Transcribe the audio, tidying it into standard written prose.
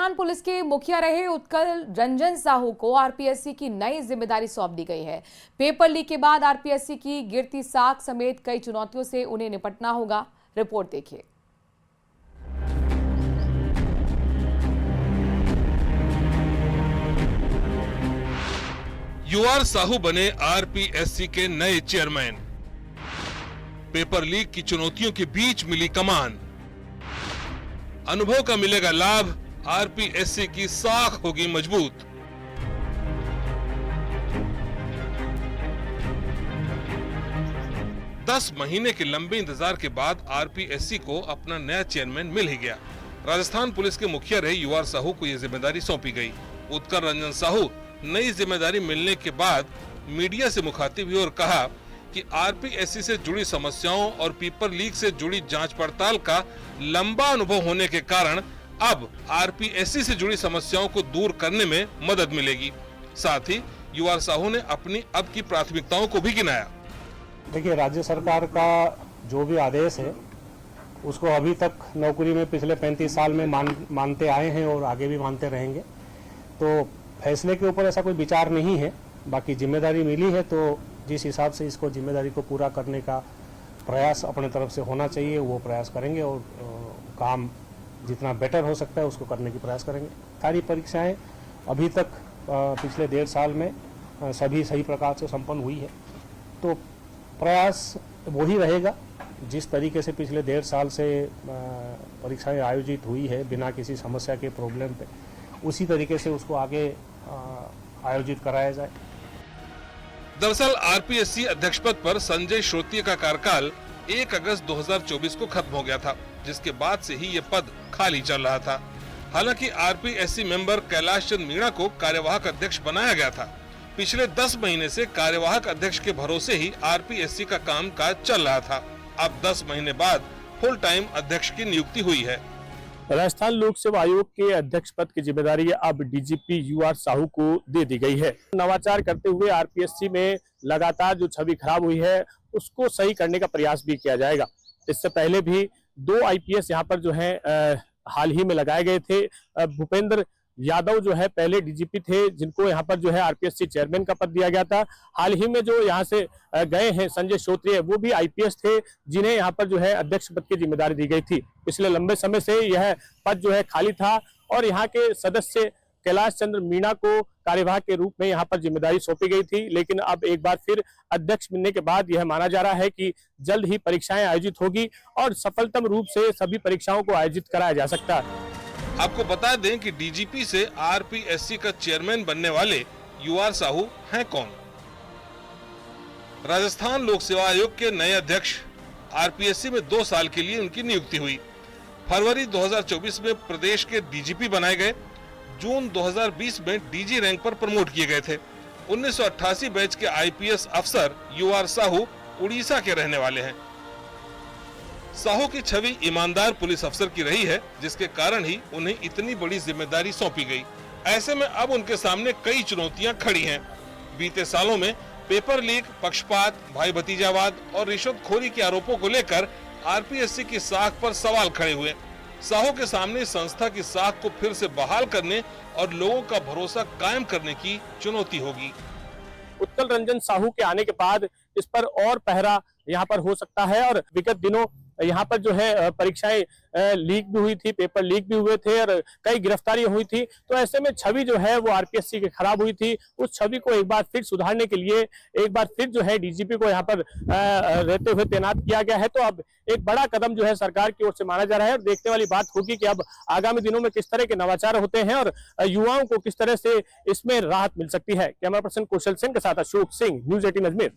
Rajasthan police के मुखिया रहे उत्कल रंजन साहू को आरपीएससी की नई जिम्मेदारी सौंप दी गई है। पेपर लीक के बाद आरपीएससी की गिरती साख समेत कई चुनौतियों से उन्हें निपटना होगा। रिपोर्ट देखिए। यूआर साहू बने आरपीएससी के नए चेयरमैन। पेपर लीक की चुनौतियों के बीच मिली कमान। अनुभव का मिलेगा लाभ, आरपीएससी की साख होगी मजबूत। दस महीने के लंबे इंतजार के बाद आरपीएससी को अपना नया चेयरमैन मिल ही गया। राजस्थान पुलिस के मुखिया रहे यूआर साहू को यह जिम्मेदारी सौंपी गई। उत्कल रंजन साहू नई जिम्मेदारी मिलने के बाद मीडिया से मुखातिब हुए और कहा कि आरपीएससी से जुड़ी समस्याओं और पेपर लीक से जुड़ी जांच पड़ताल का लंबा अनुभव होने के कारण अब आरपीएससी से जुड़ी समस्याओं को दूर करने में मदद मिलेगी। साथ ही यूआर साहू ने अपनी अब की प्राथमिकताओं को भी गिनाया। देखिए, राज्य सरकार का जो भी आदेश है उसको अभी तक नौकरी में पिछले 35 साल में मानते आए हैं और आगे भी मानते रहेंगे। तो फैसले के ऊपर ऐसा कोई विचार नहीं है। बाकी जिम्मेदारी मिली है तो जिस हिसाब से इसको जिम्मेदारी को पूरा करने का प्रयास अपने तरफ से होना चाहिए वो प्रयास करेंगे और काम जितना बेटर हो सकता है उसको करने की प्रयास करेंगे। सारी परीक्षाएं अभी तक पिछले 1.5 साल में सभी सही प्रकार से संपन्न हुई है। तो प्रयास वही रहेगा जिस तरीके से पिछले 1.5 साल से परीक्षाएं आयोजित हुई है बिना किसी समस्या के प्रॉब्लम पे, उसी तरीके से उसको आगे आयोजित कराया जाए। दरअसल आरपीएससी अध्यक्ष पद पर संजय श्रोत्रिय का कार्यकाल 1 अगस्त 2024 को खत्म हो गया था, जिसके बाद से ही ये पद खाली चल रहा था। हालांकि आरपीएससी मेंबर कैलाश चंद्र मीणा को कार्यवाहक अध्यक्ष बनाया गया था। पिछले 10 महीने से कार्यवाहक अध्यक्ष के भरोसे ही आरपीएससी का कामकाज चल रहा था। अब 10 महीने बाद फुल टाइम अध्यक्ष की नियुक्ति हुई है। राजस्थान लोक सेवा आयोग के अध्यक्ष पद की जिम्मेदारी अब डीजीपी यूआर साहू को दे दी गई है। नवाचार करते हुए आरपीएससी में लगातार जो छवि खराब हुई है उसको सही करने का प्रयास भी किया जाएगा। इससे पहले भी 2 आईपीएस यहाँ पर जो है हाल ही में लगाए गए थे। भूपेंद्र यादव जो है पहले डीजीपी थे, जिनको यहाँ पर जो है आरपीएससी चेयरमैन का पद दिया गया था। हाल ही में जो यहाँ से गए हैं संजय श्रोत्रिय, वो भी आईपीएस थे जिन्हें यहाँ पर जो है अध्यक्ष पद की जिम्मेदारी दी गई थी। पिछले लंबे समय से यह पद जो है खाली था और यहाँ के सदस्य कैलाश चंद्र मीणा को कार्यवाहक के रूप में यहाँ पर जिम्मेदारी सौंपी गई थी। लेकिन अब एक बार फिर अध्यक्ष मिलने के बाद यह माना जा रहा है कि जल्द ही परीक्षाएं आयोजित होगी और सफलतम रूप से सभी परीक्षाओं को आयोजित कराया जा सकता है। आपको बता दें कि डीजीपी से आरपीएससी का चेयरमैन बनने वाले यूआर साहू हैं कौन? राजस्थान लोक सेवा आयोग के नए अध्यक्ष आरपीएससी में 2 साल के लिए उनकी नियुक्ति हुई। फरवरी 2024 में प्रदेश के डीजीपी बनाए गए। जून 2020 में डीजी रैंक पर प्रमोट किए गए थे। 1988 बैच के आईपीएस अफसर यूआर साहू उड़ीसा के रहने वाले हैं। साहू की छवि ईमानदार पुलिस अफसर की रही है, जिसके कारण ही उन्हें इतनी बड़ी जिम्मेदारी सौंपी गई। ऐसे में अब उनके सामने कई चुनौतियां खड़ी हैं। बीते सालों में पेपर लीक, पक्षपात, भाई भतीजावाद और रिश्वतखोरी के आरोपों को लेकर आरपीएससी की साख पर सवाल खड़े हुए। साहू के सामने संस्था की साख को फिर से बहाल करने और लोगों का भरोसा कायम करने की चुनौती होगी। उत्कल रंजन साहू के आने के बाद इस पर और पहरा यहाँ पर हो सकता है और विगत दिनों यहाँ पर जो है परीक्षाएं लीक भी हुई थी, पेपर लीक भी हुए थे और कई गिरफ्तारियां हुई थी। तो ऐसे में छवि जो है वो आरपीएससी की खराब हुई थी। उस छवि को एक बार फिर सुधारने के लिए एक बार फिर जो है डीजीपी को यहाँ पर रहते हुए तैनात किया गया है। तो अब एक बड़ा कदम जो है सरकार की ओर से माना जा रहा है और देखने वाली बात होगी कि अब आगामी दिनों में किस तरह के नवाचार होते हैं और युवाओं को किस तरह से इसमें राहत मिल सकती है। कैमरा पर्सन कौशल सिंह के साथ अशोक सिंह, न्यूज़ 18 अजमेर।